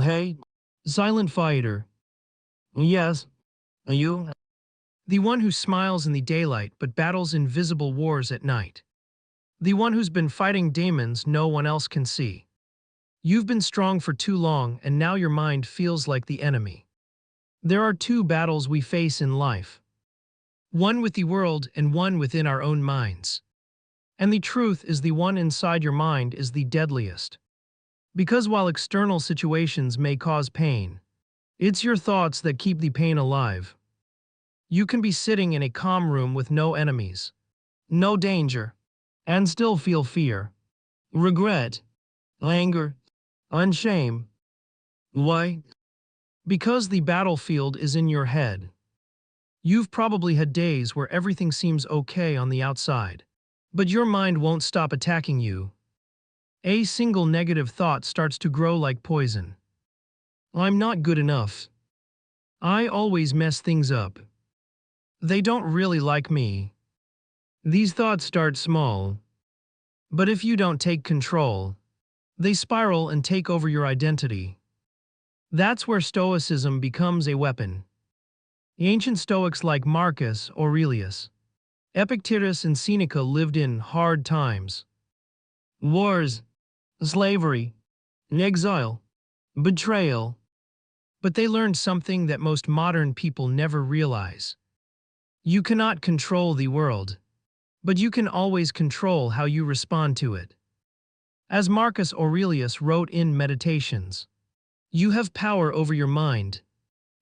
Hey, silent fighter. Yes, you? The one who smiles in the daylight but battles invisible wars at night. The one who's been fighting demons no one else can see. You've been strong for too long and now your mind feels like the enemy. There are two battles we face in life. One with the world and one within our own minds. And the truth is the one inside your mind is the deadliest. Because while external situations may cause pain, it's your thoughts that keep the pain alive. You can be sitting in a calm room with no enemies, no danger, and still feel fear, regret, anger, and shame. Why? Because the battlefield is in your head. You've probably had days where everything seems okay on the outside, but your mind won't stop attacking you. A single negative thought starts to grow like poison. I'm not good enough. I always mess things up. They don't really like me. These thoughts start small, but if you don't take control, they spiral and take over your identity. That's where Stoicism becomes a weapon. The ancient Stoics like Marcus Aurelius, Epictetus, and Seneca lived in hard times. Wars, slavery, exile, betrayal. But they learned something that most modern people never realize. You cannot control the world, but you can always control how you respond to it. As Marcus Aurelius wrote in Meditations, you have power over your mind,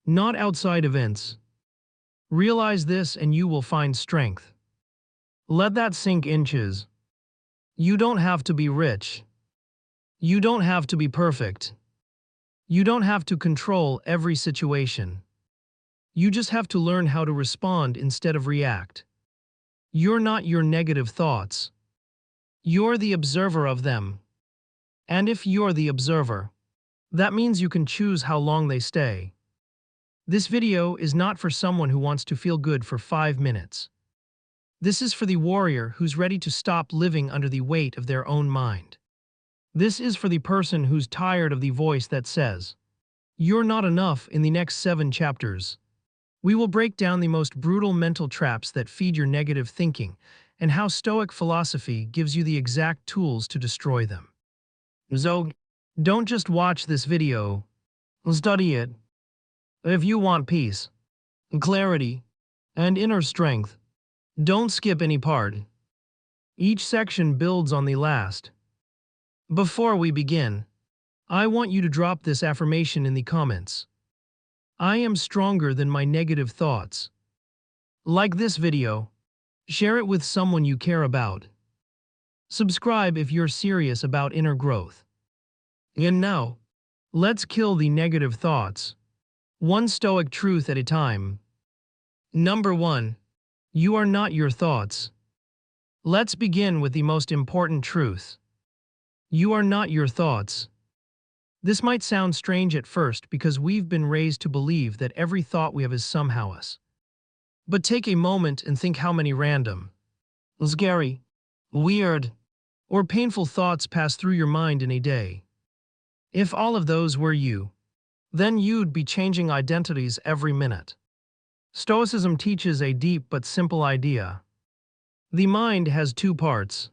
not outside events. Realize this and you will find strength. Let that sink inches. You don't have to be rich. You don't have to be perfect. You don't have to control every situation. You just have to learn how to respond instead of react. You're not your negative thoughts. You're the observer of them. And if you're the observer, that means you can choose how long they stay. This video is not for someone who wants to feel good for 5 minutes. This is for the warrior who's ready to stop living under the weight of their own mind. This is for the person who's tired of the voice that says, "You're not enough." In the next 7 chapters, we will break down the most brutal mental traps that feed your negative thinking and how Stoic philosophy gives you the exact tools to destroy them. So, don't just watch this video, study it. If you want peace, clarity, and inner strength, don't skip any part. Each section builds on the last. Before we begin, I want you to drop this affirmation in the comments. I am stronger than my negative thoughts. Like this video, share it with someone you care about. Subscribe if you're serious about inner growth. And now, let's kill the negative thoughts. One Stoic truth at a time. Number 1. You are not your thoughts. Let's begin with the most important truth. You are not your thoughts. This might sound strange at first because we've been raised to believe that every thought we have is somehow us. But take a moment and think how many random, scary, weird, or painful thoughts pass through your mind in a day. If all of those were you, then you'd be changing identities every minute. Stoicism teaches a deep but simple idea. The mind has 2 parts.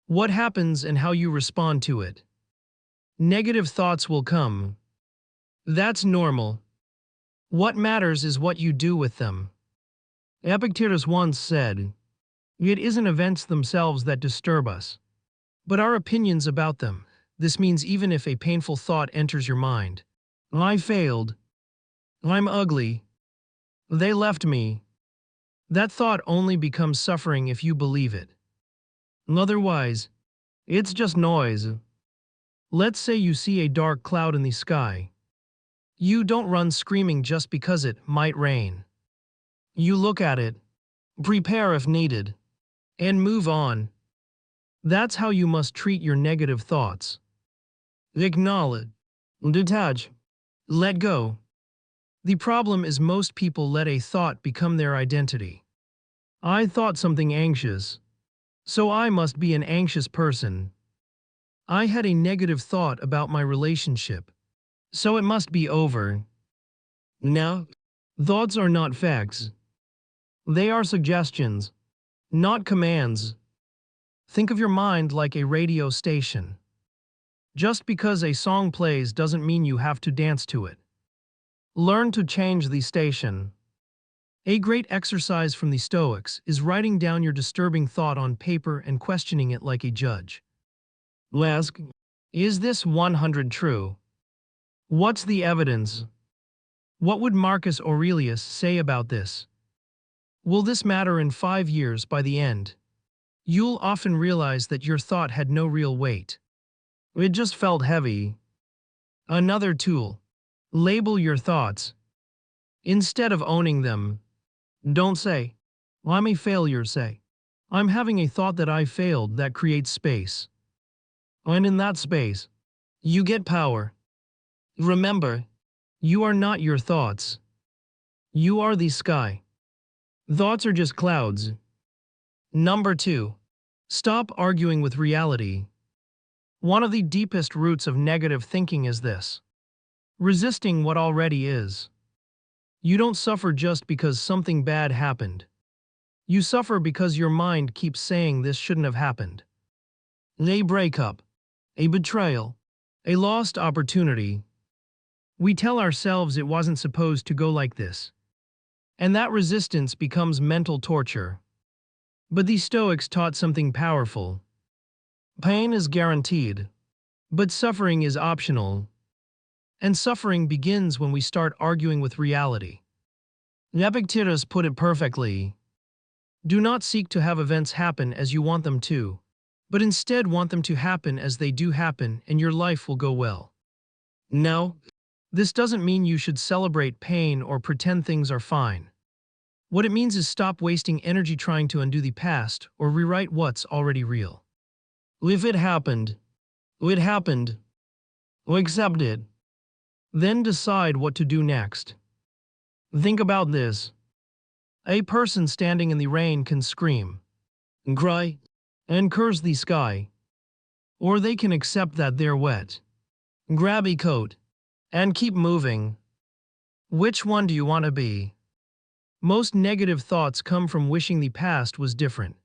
What happens and how you respond to it. Negative thoughts will come. That's normal. What matters is what you do with them. Epictetus once said, "It isn't events themselves that disturb us, but our opinions about them." This means even if a painful thought enters your mind, "I failed. I'm ugly. They left me." That thought only becomes suffering if you believe it. Otherwise, it's just noise. Let's say you see a dark cloud in the sky. You don't run screaming just because it might rain. You look at it, prepare if needed, and move on. That's how you must treat your negative thoughts. Acknowledge, detach, let go. The problem is most people let a thought become their identity. I thought something anxious, so I must be an anxious person. I had a negative thought about my relationship, So it must be over. Now, thoughts are not facts. They are suggestions, not commands. Think of your mind like a radio station. Just because a song plays doesn't mean you have to dance to it. Learn to change the station. A great exercise from the Stoics is writing down your disturbing thought on paper and questioning it like a judge. Ask, Is this 100 true? What's the evidence? What would Marcus Aurelius say about this? Will this matter in 5 years by the end? You'll often realize that your thought had no real weight. it just felt heavy. Another tool. Label your thoughts. Instead of owning them, don't say, I'm a failure, say, I'm having a thought that I failed. That creates space. And in that space, You get power. remember, You are not your thoughts. You are the sky. thoughts are just clouds. Number 2. Stop arguing with reality. One of the deepest roots of negative thinking is this: resisting what already is. You don't suffer just because something bad happened. You suffer because your mind keeps saying this shouldn't have happened. A breakup, a betrayal, A lost opportunity. We tell ourselves it wasn't supposed to go like this. And that resistance becomes mental torture. But the Stoics taught something powerful. Pain is guaranteed, but suffering is optional. And suffering begins when we start arguing with reality. Epictetus put it perfectly. Do not seek to have events happen as you want them to, but instead want them to happen as they do happen, and your life will go well. No, This doesn't mean you should celebrate pain or pretend things are fine. What it means is stop wasting energy trying to undo the past or rewrite what's already real. if it happened, it happened. Accept it. Then decide what to do next. Think about this. A person standing in the rain can scream Cry, and curse the sky, or they can accept that they're wet, grab a coat, and keep moving. Which one do you want to be? Most negative thoughts come from wishing the past was different.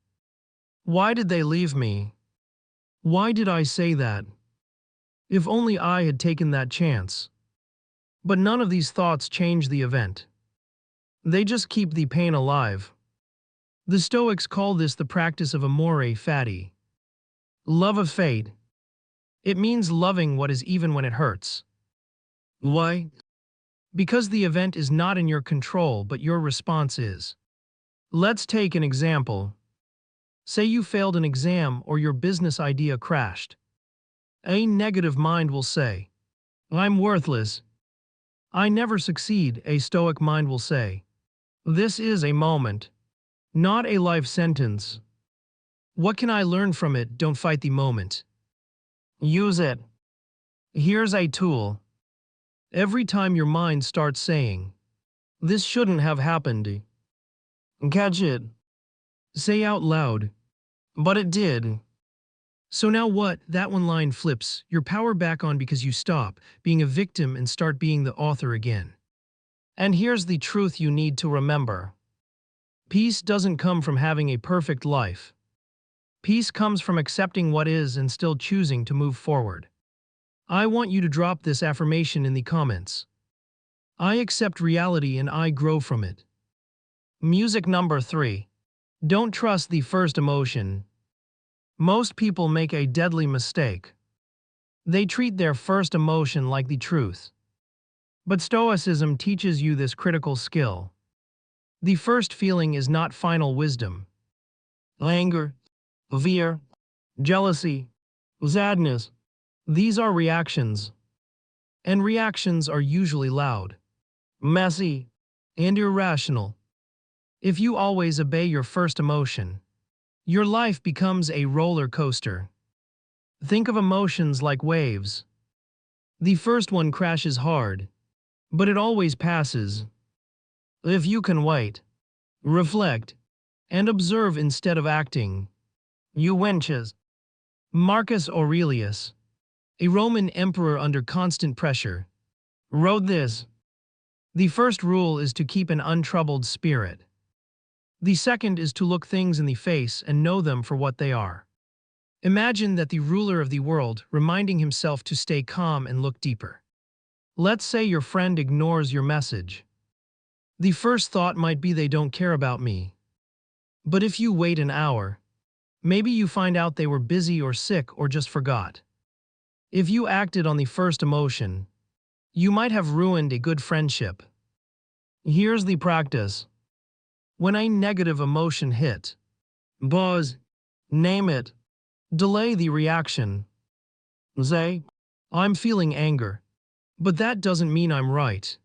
Why did they leave me? Why did I say that? If only I had taken that chance. But none of these thoughts change the event. They just keep the pain alive. The Stoics call this the practice of amore fati. Love of fate. It means loving what is even when it hurts. Why? Because the event is not in your control, but your response is. Let's take an example. Say you failed an exam or your business idea crashed. A negative mind will say, I'm worthless. I never succeed. A Stoic mind will say, this is a moment, not a life sentence. What can I learn from it? Don't fight the moment. Use it. Here's a tool. Every time your mind starts saying, this shouldn't have happened, Catch it. say out loud, But it did. so now what? That one line flips your power back on because you stop being a victim and start being the author again. And here's the truth you need to remember. Peace doesn't come from having a perfect life. Peace comes from accepting what is and still choosing to move forward. I want you to drop this affirmation in the comments. I accept reality and I grow from it. Music number 3. Don't trust the first emotion. Most people make a deadly mistake. They treat their first emotion like the truth. But Stoicism teaches you this critical skill. The first feeling is not final wisdom. Anger, fear, Jealousy, sadness. these are reactions. And reactions are usually loud, Messy. and irrational. If you always obey your first emotion, your life becomes a roller coaster. Think of emotions like waves. The first one crashes hard, but it always passes. If you can wait, reflect, and observe instead of acting, you winches. Marcus Aurelius, a Roman emperor under constant pressure, wrote this. The first rule is to keep an untroubled spirit. The second is to look things in the face and know them for what they are. Imagine that the ruler of the world reminding himself to stay calm and look deeper. Let's say your friend ignores your message. The first thought might be they don't care about me. But if you wait an hour, maybe you find out they were busy or sick or just forgot. If you acted on the first emotion, you might have ruined a good friendship. Here's the practice. When a negative emotion hit, Pause. Name it. delay the reaction. Say, I'm feeling anger, but that doesn't mean I'm right.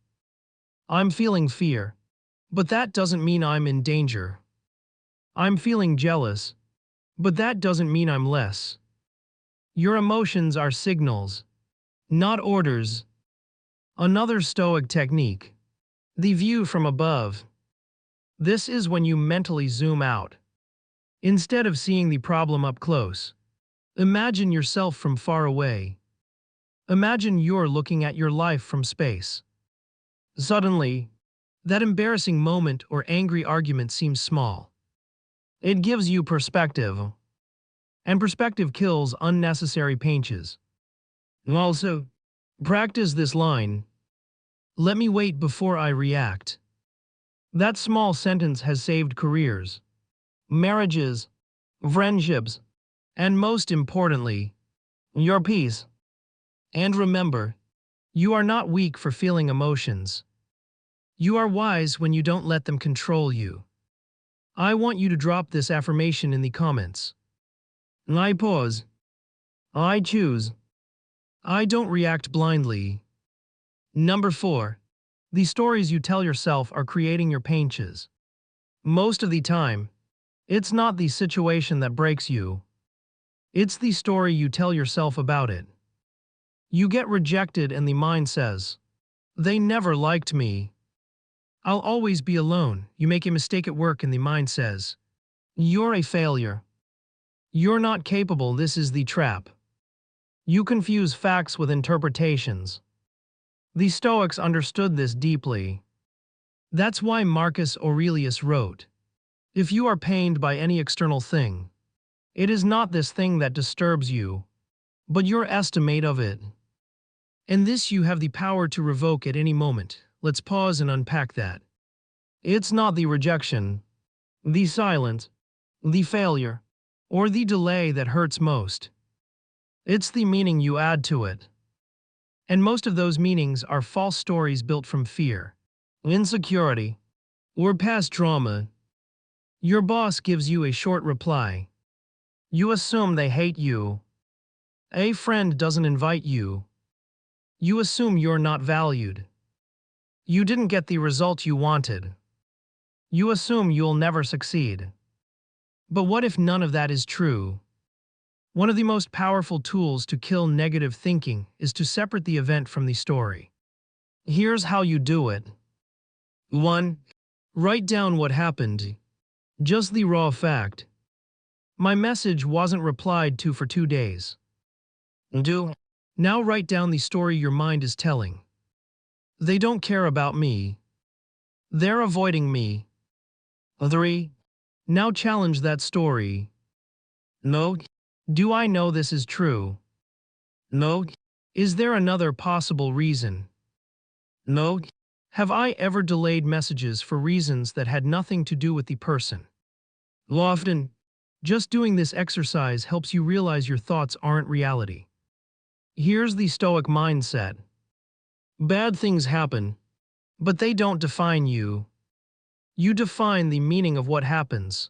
I'm feeling fear, but that doesn't mean I'm in danger. I'm feeling jealous, but that doesn't mean I'm less. Your emotions are signals, not orders. Another Stoic technique, the view from above. This is when you mentally zoom out. Instead of seeing the problem up close, imagine yourself from far away. Imagine you're looking at your life from space. Suddenly, that embarrassing moment or angry argument seems small. it gives you perspective. And perspective kills unnecessary painches. Also, Practice this line. Let me wait before I react. That small sentence has saved careers, marriages, friendships, and most importantly, your peace. and remember, you are not weak for feeling emotions. You are wise when you don't let them control you. I want you to drop this affirmation in the comments. I pause. I choose. I don't react blindly. Number 4. The stories you tell yourself are creating your painches. Most of the time, it's not the situation that breaks you. It's the story you tell yourself about it. You get rejected and the mind says, they never liked me. I'll always be alone. You make a mistake at work and the mind says, you're a failure. You're not capable. This is the trap. You confuse facts with interpretations. The Stoics understood this deeply. That's why Marcus Aurelius wrote, if you are pained by any external thing, it is not this thing that disturbs you, but your estimate of it. And this you have the power to revoke at any moment. Let's pause and unpack that. It's not the rejection, The silence, the failure, or the delay that hurts most. It's the meaning you add to it. And most of those meanings are false stories built from fear, insecurity, or past trauma. Your boss gives you a short reply. You assume they hate you. A friend doesn't invite you. You assume you're not valued. You didn't get the result you wanted. You assume you'll never succeed. But what if none of that is true? One of the most powerful tools to kill negative thinking is to separate the event from the story. Here's how you do it. 1. Write down what happened. Just the raw fact. My message wasn't replied to for 2 days. 2. Now write down the story your mind is telling. They don't care about me. They're avoiding me. 3. Now challenge that story. No, Do I know this is true? no, Is there another possible reason? no, Have I ever delayed messages for reasons that had nothing to do with the person? often, Just doing this exercise helps you realize your thoughts aren't reality. Here's the Stoic mindset. Bad things happen, but they don't define you. You define the meaning of what happens.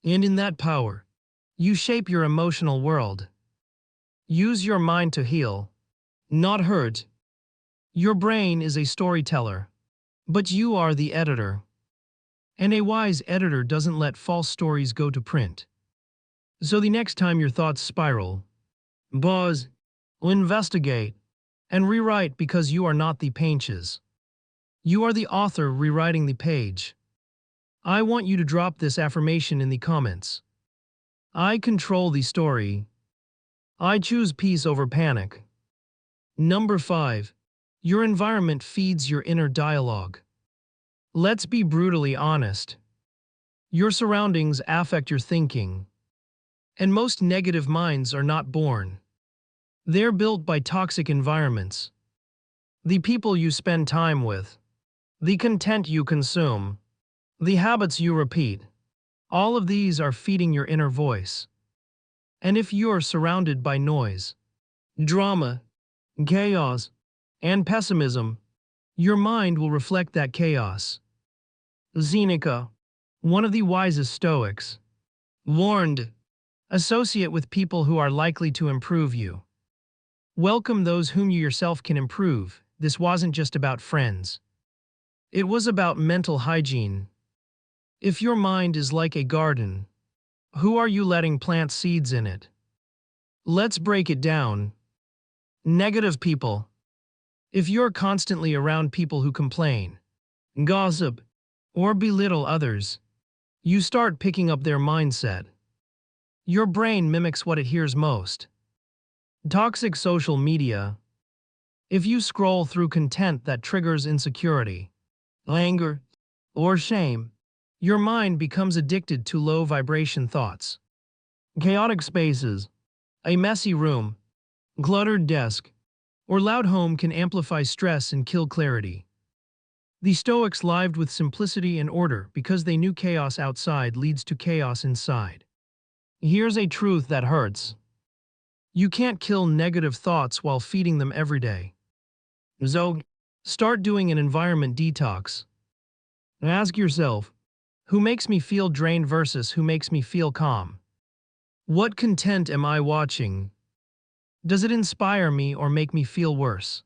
And in that power, you shape your emotional world. Use your mind to heal, not hurt. Your brain is a storyteller, but you are the editor. And a wise editor doesn't let false stories go to print. So the next time your thoughts spiral, pause, investigate, and rewrite because you are not the pages. You are the author rewriting the page. I want you to drop this affirmation in the comments. I control the story. I choose peace over panic. Number 5. Your environment feeds your inner dialogue. Let's be brutally honest. Your surroundings affect your thinking. And most negative minds are not born. They're built by toxic environments. The people you spend time with, the content you consume, the habits you repeat, all of these are feeding your inner voice. And if you're surrounded by noise, drama, chaos, and pessimism, your mind will reflect that chaos. Seneca, one of the wisest Stoics, warned, associate with people who are likely to improve you. Welcome those whom you yourself can improve. This wasn't just about friends. It was about mental hygiene. If your mind is like a garden, who are you letting plant seeds in it? Let's break it down. Negative people. If you're constantly around people who complain, gossip, or belittle others, you start picking up their mindset. Your brain mimics what it hears most. Toxic social media. If you scroll through content that triggers insecurity, anger, or shame, your mind becomes addicted to low-vibration thoughts. Chaotic spaces, a messy room, cluttered desk, or loud home can amplify stress and kill clarity. The Stoics lived with simplicity and order because they knew chaos outside leads to chaos inside. Here's a truth that hurts. You can't kill negative thoughts while feeding them every day. So, start doing an environment detox. Ask yourself, who makes me feel drained versus who makes me feel calm? What content am I watching? Does it inspire me or make me feel worse?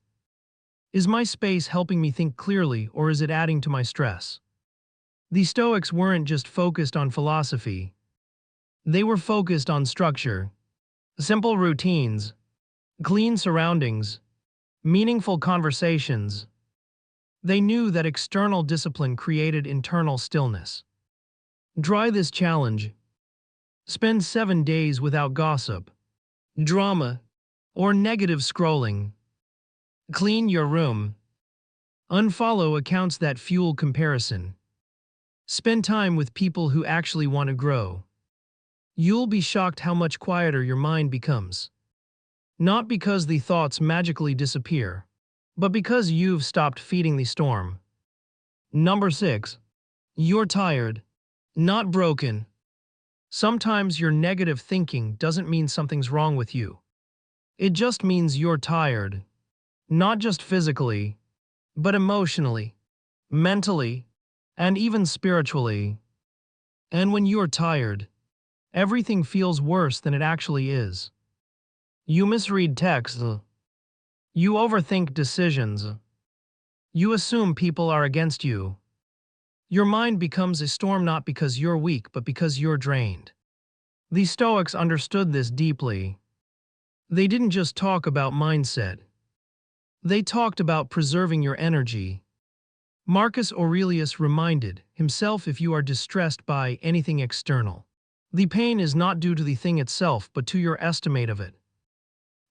Is my space helping me think clearly or is it adding to my stress? The Stoics weren't just focused on philosophy. They were focused on structure, simple routines, clean surroundings, meaningful conversations. They knew that external discipline created internal stillness. Try this challenge. Spend 7 days without gossip, drama, or negative scrolling. Clean your room. Unfollow accounts that fuel comparison. Spend time with people who actually want to grow. You'll be shocked how much quieter your mind becomes. Not because the thoughts magically disappear, but because you've stopped feeding the storm. Number 6. You're tired, not broken. Sometimes your negative thinking doesn't mean something's wrong with you. It just means you're tired. Not just physically, but emotionally, mentally, and even spiritually. And when you're tired, everything feels worse than it actually is. You misread texts. You overthink decisions. You assume people are against you. Your mind becomes a storm not because you're weak but because you're drained. The Stoics understood this deeply. They didn't just talk about mindset. They talked about preserving your energy. Marcus Aurelius reminded himself if you are distressed by anything external, the pain is not due to the thing itself but to your estimate of it.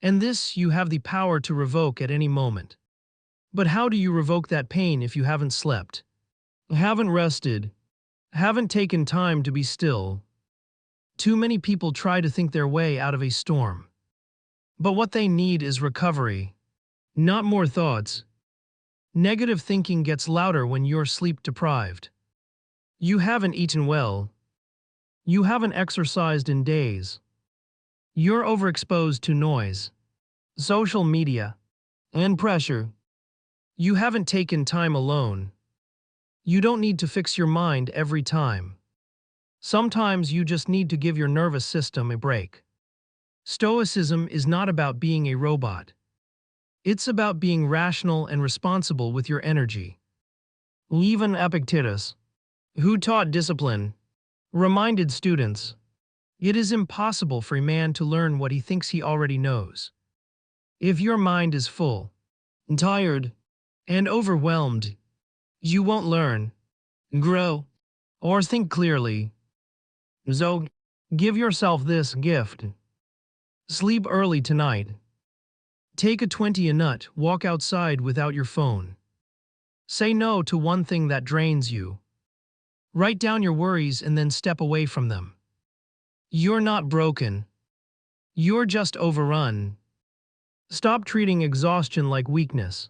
And this you have the power to revoke at any moment. But how do you revoke that pain if you haven't slept, haven't rested, haven't taken time to be still? Too many people try to think their way out of a storm. But what they need is recovery, not more thoughts. Negative thinking gets louder when you're sleep deprived. You haven't eaten well. You haven't exercised in days. You're overexposed to noise, social media, and pressure. You haven't taken time alone. You don't need to fix your mind every time. Sometimes you just need to give your nervous system a break. Stoicism is not about being a robot. It's about being rational and responsible with your energy. Even Epictetus, who taught discipline, reminded students, it is impossible for a man to learn what he thinks he already knows. If your mind is full, tired, and overwhelmed, you won't learn, grow, or think clearly. So, give yourself this gift. Sleep early tonight. Take a 20 a nut, walk outside without your phone. Say no to one thing that drains you. Write down your worries and then step away from them. You're not broken. You're just overrun. Stop treating exhaustion like weakness.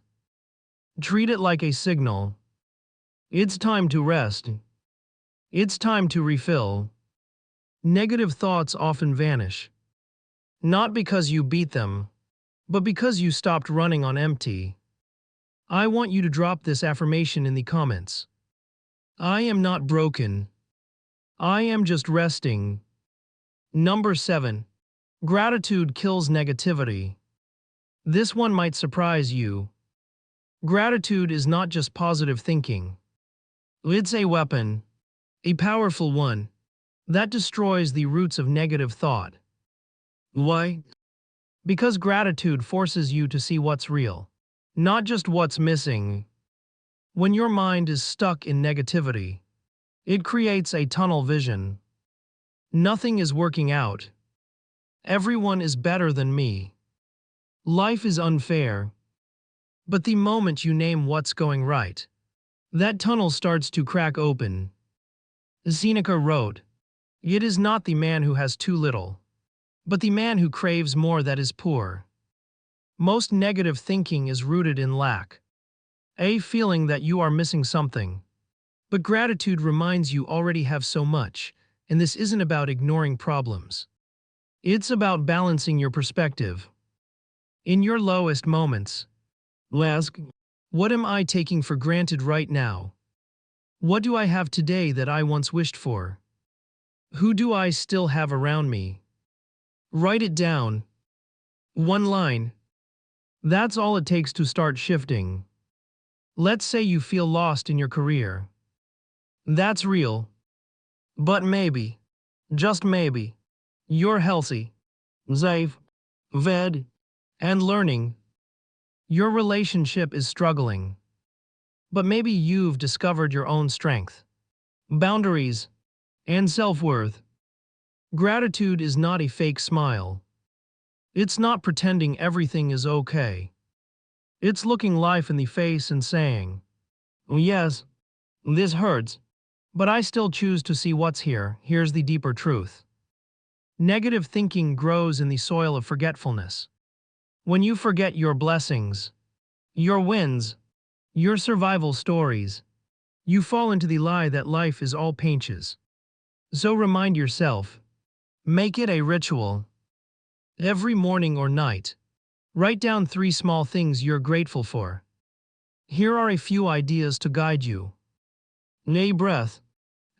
Treat it like a signal. It's time to rest. It's time to refill. Negative thoughts often vanish. Not because you beat them, but because you stopped running on empty. I want you to drop this affirmation in the comments. I am not broken. I am just resting. Number 7. Gratitude kills negativity. This one might surprise you. Gratitude is not just positive thinking. It's a weapon, a powerful one, that destroys the roots of negative thought. Why? Because gratitude forces you to see what's real, not just what's missing. When your mind is stuck in negativity, it creates a tunnel vision. Nothing is working out. Everyone is better than me. Life is unfair. But the moment you name what's going right, that tunnel starts to crack open. Seneca wrote, "It is not the man who has too little, but the man who craves more that is poor." Most negative thinking is rooted in lack, a feeling that you are missing something. But gratitude reminds you already have so much, and this isn't about ignoring problems. It's about balancing your perspective. In your lowest moments, ask, what am I taking for granted right now? What do I have today that I once wished for? Who do I still have around me? Write it down. One line. That's all it takes to start shifting. Let's say you feel lost in your career. That's real. But maybe, just maybe, you're healthy, safe, fed, and learning. Your relationship is struggling. But maybe you've discovered your own strength, boundaries, and self-worth. Gratitude is not a fake smile. It's not pretending everything is okay. It's looking life in the face and saying, yes, this hurts, but I still choose to see what's here. Here's the deeper truth. Negative thinking grows in the soil of forgetfulness. When you forget your blessings, your wins, your survival stories, you fall into the lie that life is all paintures. So remind yourself, make it a ritual. Every morning or night, write down 3 small things you're grateful for. Here are a few ideas to guide you. A breath,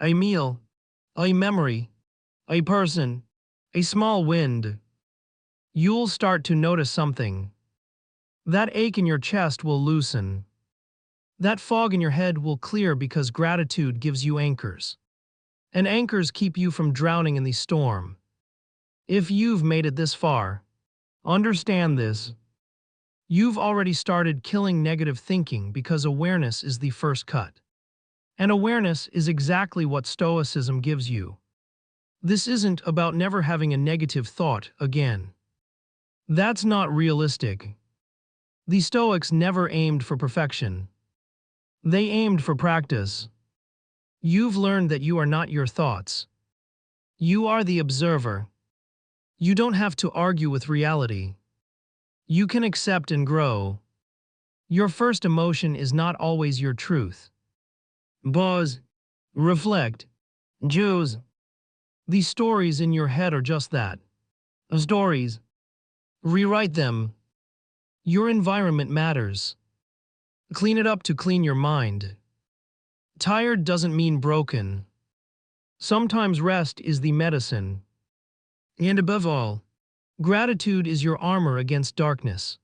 a meal, a memory, a person, a small wind. You'll start to notice something. That ache in your chest will loosen. That fog in your head will clear because gratitude gives you anchors. And anchors keep you from drowning in the storm. If you've made it this far, understand this. You've already started killing negative thinking because awareness is the first cut. And awareness is exactly what Stoicism gives you. This isn't about never having a negative thought again. That's not realistic. The Stoics never aimed for perfection. They aimed for practice. You've learned that you are not your thoughts. You are the observer. You don't have to argue with reality. You can accept and grow. Your first emotion is not always your truth. Pause. Reflect. Choose. The stories in your head are just that. Stories. Rewrite them. Your environment matters. Clean it up to clean your mind. Tired doesn't mean broken. Sometimes rest is the medicine. And above all, gratitude is your armor against darkness.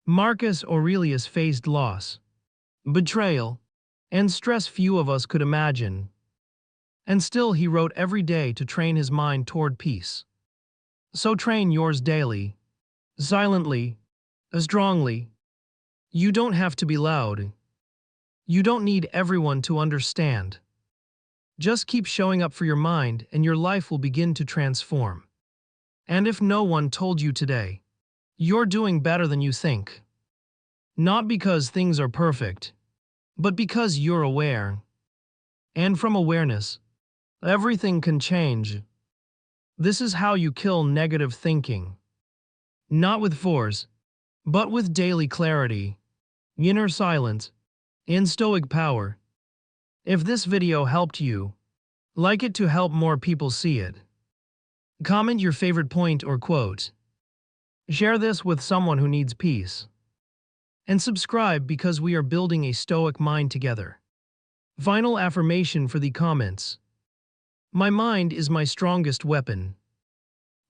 Marcus Aurelius faced loss, betrayal, and stress few of us could imagine. And still he wrote every day to train his mind toward peace. So train yours daily, silently, strongly. You don't have to be loud. You don't need everyone to understand. Just keep showing up for your mind and your life will begin to transform. And if no one told you today, You're doing better than you think. Not because things are perfect, but because you're aware. And from awareness, everything can change. This is how you kill negative thinking. Not with force, but with daily clarity, inner silence, and stoic power. If this video helped you, like it to help more people see it. Comment your favorite point or quote. Share this with someone who needs peace. And subscribe because we are building a stoic mind together. Final affirmation for the comments. My mind is my strongest weapon.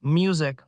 Music.